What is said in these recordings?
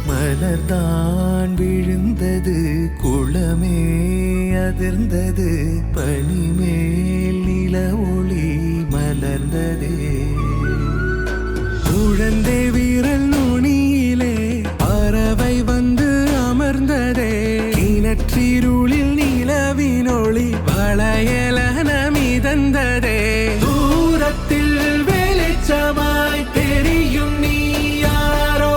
மலர்தான் விழுந்தது குளமே அதிர்ந்தது பனிமேல் நில ஒளி மலர்ந்ததே குழந்தை வீரல் நுனியிலே பறவை வந்து அமர்ந்ததே கிணற்றிருளில் நிலவினொளி வளையலன மிதந்ததே தூரத்தில் வெளிச்சமாய் தெரியும் நீ யாரோ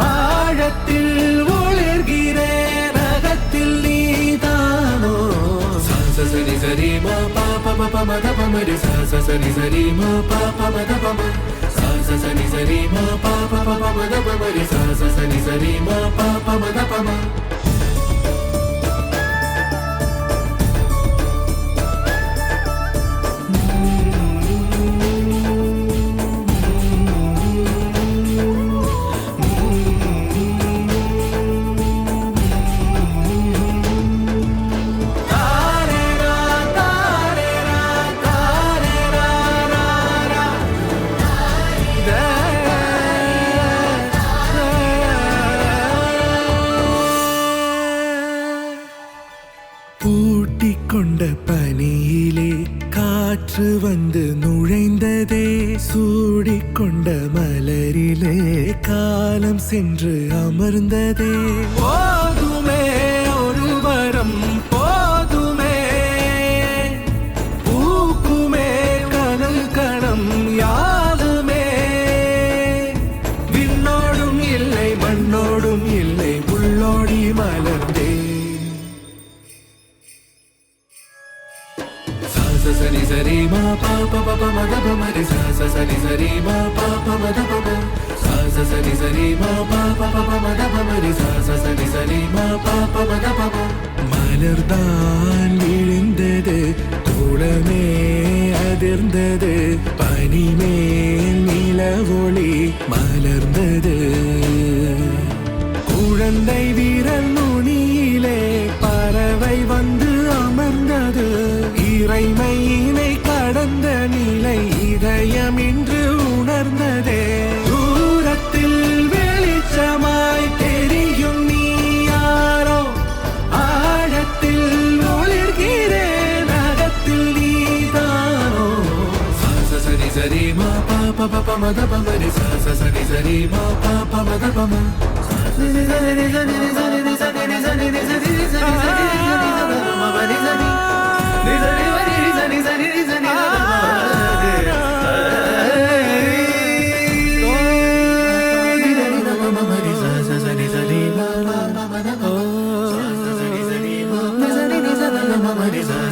ஆழத்தில் ஒளிர்கிறேன் அகத்தில் நீதானோ சரி சரி மா பாப மப மத பமரி சரி சரி மா பாப மத பம சரி சரி மா பாப மப மத பமரி சரி சரி மா பாப மத பம கொண்ட பனியிலே காற்று வந்து நுழைந்ததே சூடிக்கொண்ட மலரிலே காலம் சென்று அமர்ந்ததே போதுமே ஒரு வரம் போதுமே பூக்குமே கனல் கணம் யாருமே விண்ணோடும் இல்லை மண்ணோடும் இல்லை உள்ளோடி மலர்ந்தே சரி சரி மா பாப பப மத பமரி சரி சரி மா பாப மத பம சரி சரி மா பாப பப மத பமரி சரி சரி மா பாப மத பம மலர்தான் விழுந்தது குளமே அதிர்ந்தது பனிமேல் நில ஒளி மலர்ந்தது குழந்தை வீரல் நுனியிலே பறவை வந்து அமர்ந்தது இறைமையினை கடந்த நிலை இதயம் இன்று உணர்ந்ததே தூரத்தில் வெளிச்சமாய் தெரியும் நீ யாரோ ஆழத்தில் ஒளிர்கிறேன் அகத்தில் நீதானோ சரி சரி மா பாப பப மத பமரி சரி சரி மா பாப மத பம சரி சரி சரி சரி சரி சரி சரி சரி What is